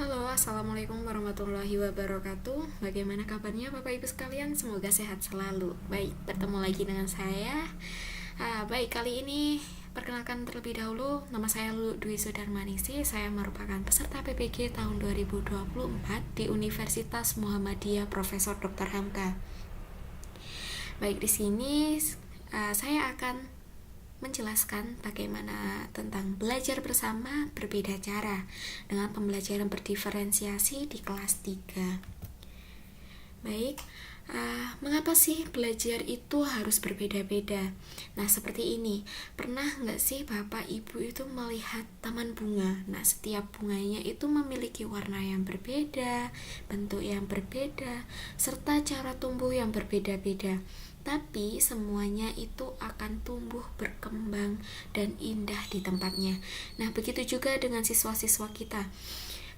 Halo, Assalamualaikum warahmatullahi wabarakatuh. Bagaimana kabarnya Bapak Ibu sekalian? Semoga sehat selalu. Baik, bertemu lagi dengan saya. Baik, kali ini perkenalkan terlebih dahulu, nama saya Lulu Dwi Sudarmanisi. Saya merupakan peserta PPG tahun 2024 di Universitas Muhammadiyah Profesor Dr. Hamka. Baik, di sini saya akan menjelaskan bagaimana tentang belajar bersama berbeda cara dengan pembelajaran berdiferensiasi di kelas 3. Baik, mengapa sih belajar itu harus berbeda-beda? Nah, seperti ini, pernah nggak sih Bapak Ibu itu melihat taman bunga? Nah, setiap bunganya itu memiliki warna yang berbeda, bentuk yang berbeda, serta cara tumbuh yang berbeda-beda. Tapi semuanya itu akan tumbuh, berkembang, dan indah di tempatnya. Nah, begitu juga dengan siswa-siswa kita.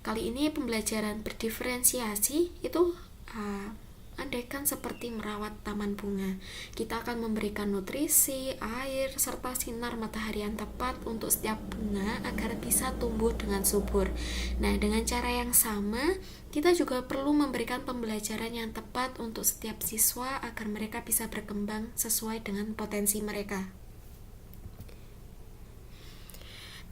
Kali ini pembelajaran berdiferensiasi itu andaikan seperti merawat taman bunga. Kita akan memberikan nutrisi, air, serta sinar matahari yang tepat untuk setiap bunga agar bisa tumbuh dengan subur. Nah, dengan cara yang sama, kita juga perlu memberikan pembelajaran yang tepat untuk setiap siswa agar mereka bisa berkembang sesuai dengan potensi mereka.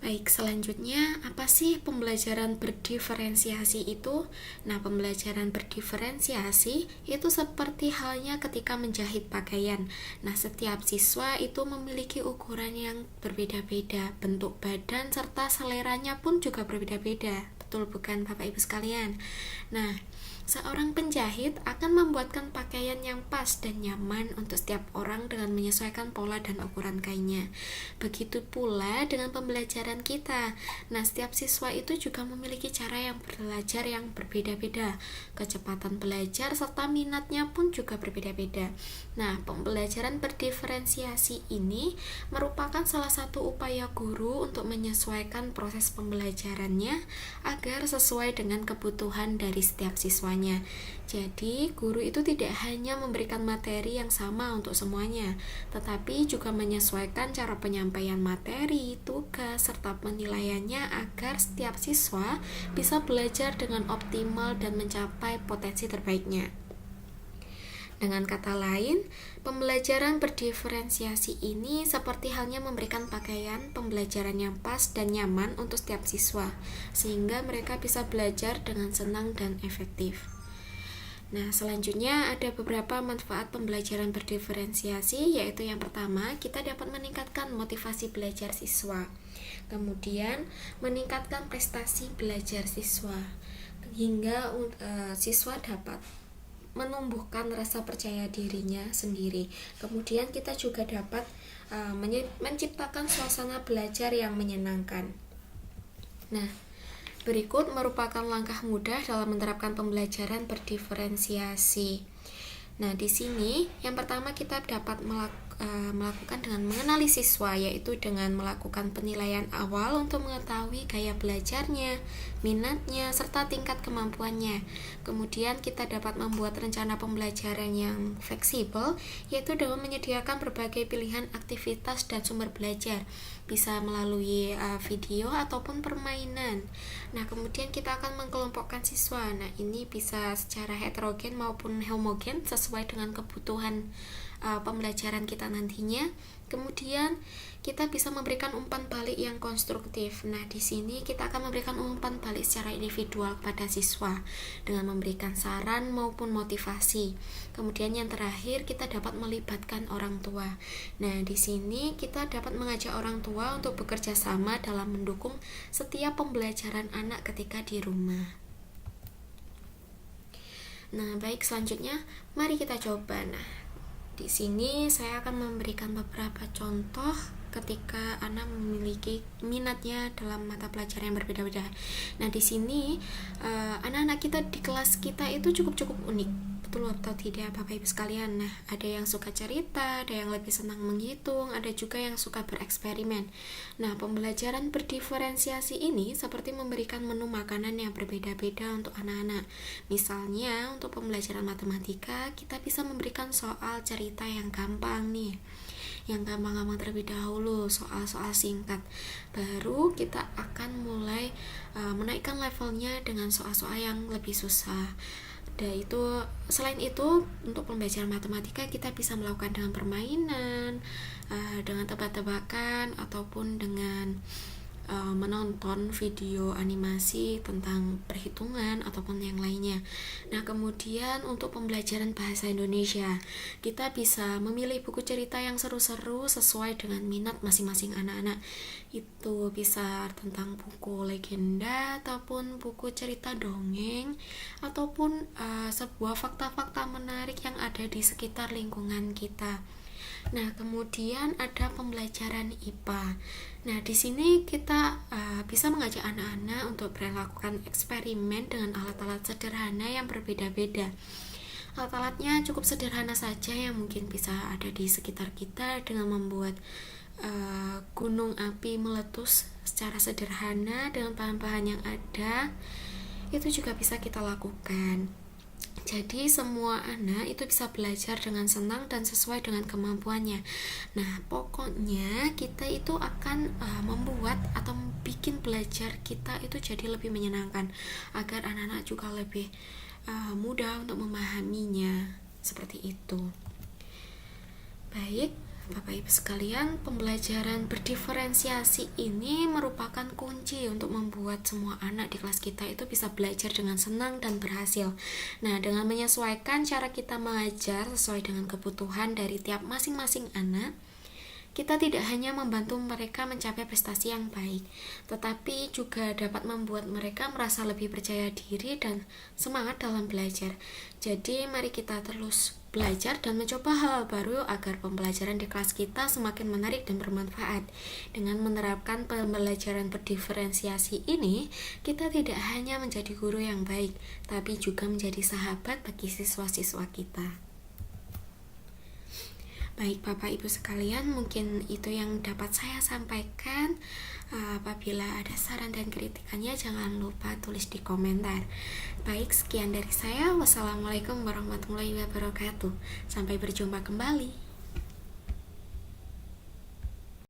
Baik, selanjutnya apa sih pembelajaran berdiferensiasi itu? Nah, pembelajaran berdiferensiasi itu seperti halnya ketika menjahit pakaian. Nah, setiap siswa itu memiliki ukuran yang berbeda-beda, bentuk badan serta seleranya pun juga berbeda-beda. Betul bukan Bapak Ibu sekalian? Nah, seorang penjahit akan membuatkan pakaian yang pas dan nyaman untuk setiap orang dengan menyesuaikan pola dan ukuran kainnya. Begitu pula dengan pembelajaran kita. Nah, setiap siswa itu juga memiliki cara yang belajar yang berbeda-beda. Kecepatan belajar serta minatnya pun juga berbeda-beda. Nah, pembelajaran berdiferensiasi ini merupakan salah satu upaya guru untuk menyesuaikan proses pembelajarannya agar sesuai dengan kebutuhan dari setiap siswanya. Jadi, guru itu tidak hanya memberikan materi yang sama untuk semuanya, tetapi juga menyesuaikan cara penyampaian materi, tugas, serta penilaiannya agar setiap siswa bisa belajar dengan optimal dan mencapai potensi terbaiknya. Dengan kata lain, pembelajaran berdiferensiasi ini seperti halnya memberikan pakaian pembelajaran yang pas dan nyaman untuk setiap siswa, sehingga mereka bisa belajar dengan senang dan efektif. Nah, selanjutnya ada beberapa manfaat pembelajaran berdiferensiasi, yaitu yang pertama, kita dapat meningkatkan motivasi belajar siswa. Kemudian, meningkatkan prestasi belajar siswa, hingga siswa dapat menumbuhkan rasa percaya dirinya sendiri. Kemudian kita juga dapat menciptakan suasana belajar yang menyenangkan. Nah, berikut merupakan langkah mudah dalam menerapkan pembelajaran berdiferensiasi. Nah, di sini yang pertama kita dapat melakukan dengan mengenali siswa, yaitu dengan melakukan penilaian awal untuk mengetahui gaya belajarnya, minatnya, serta tingkat kemampuannya. Kemudian kita dapat membuat rencana pembelajaran yang fleksibel, yaitu dengan menyediakan berbagai pilihan aktivitas dan sumber belajar, bisa melalui video ataupun permainan. Nah, kemudian kita akan mengelompokkan siswa. Nah, ini bisa secara heterogen maupun homogen sesuai dengan kebutuhan pembelajaran kita nantinya. Kemudian kita bisa memberikan umpan balik yang konstruktif. Nah, di sini kita akan memberikan umpan balik secara individual kepada siswa dengan memberikan saran maupun motivasi. Kemudian yang terakhir kita dapat melibatkan orang tua. Nah, di sini kita dapat mengajak orang tua untuk bekerja sama dalam mendukung setiap pembelajaran anak ketika di rumah. Nah, baik, selanjutnya mari kita coba. Nah, di sini saya akan memberikan beberapa contoh ketika anak memiliki minatnya dalam mata pelajaran yang berbeda-beda. Nah, di sini anak-anak kita di kelas kita itu cukup unik. Betul atau tidak Bapak Ibu sekalian? Nah, ada yang suka cerita, ada yang lebih senang menghitung, ada juga yang suka bereksperimen. Nah, pembelajaran berdiferensiasi ini seperti memberikan menu makanan yang berbeda-beda untuk anak-anak. Misalnya, untuk pembelajaran matematika, kita bisa memberikan soal cerita yang gampang nih. yang gampang-gampang terlebih dahulu, soal-soal singkat. Baru kita akan mulai menaikkan levelnya dengan soal-soal yang lebih susah. Dan selain itu, untuk pembelajaran matematika kita bisa melakukan dengan permainan, dengan tebak-tebakan, ataupun dengan menonton video animasi tentang perhitungan ataupun yang lainnya. Nah, kemudian untuk pembelajaran bahasa Indonesia, kita bisa memilih buku cerita yang seru-seru sesuai dengan minat masing-masing anak-anak. Itu bisa tentang buku legenda ataupun buku cerita dongeng ataupun sebuah fakta-fakta menarik yang ada di sekitar lingkungan kita. Nah, kemudian ada pembelajaran IPA. Nah, di sini kita bisa mengajak anak-anak untuk melakukan eksperimen dengan alat-alat sederhana yang berbeda-beda. Alat-alatnya cukup sederhana saja yang mungkin bisa ada di sekitar kita, dengan membuat gunung api meletus secara sederhana dengan bahan-bahan yang ada. Itu juga bisa kita lakukan. Jadi semua anak itu bisa belajar dengan senang dan sesuai dengan kemampuannya. Nah, pokoknya kita itu akan membuat atau bikin belajar kita itu jadi lebih menyenangkan, agar anak-anak juga lebih mudah untuk memahaminya. Seperti itu. Baik, Bapak Ibu sekalian, pembelajaran berdiferensiasi ini merupakan kunci untuk membuat semua anak di kelas kita itu bisa belajar dengan senang dan berhasil. Nah, dengan menyesuaikan cara kita mengajar sesuai dengan kebutuhan dari tiap masing-masing anak, kita tidak hanya membantu mereka mencapai prestasi yang baik, tetapi juga dapat membuat mereka merasa lebih percaya diri dan semangat dalam belajar. Jadi, mari kita terus belajar dan mencoba hal baru agar pembelajaran di kelas kita semakin menarik dan bermanfaat. Dengan menerapkan pembelajaran berdiferensiasi ini, kita tidak hanya menjadi guru yang baik, tapi juga menjadi sahabat bagi siswa-siswa kita. Baik Bapak Ibu sekalian, mungkin itu yang dapat saya sampaikan. Apabila ada saran dan kritikannya, jangan lupa tulis di komentar. Baik, sekian dari saya. Wassalamualaikum warahmatullahi wabarakatuh. Sampai berjumpa kembali.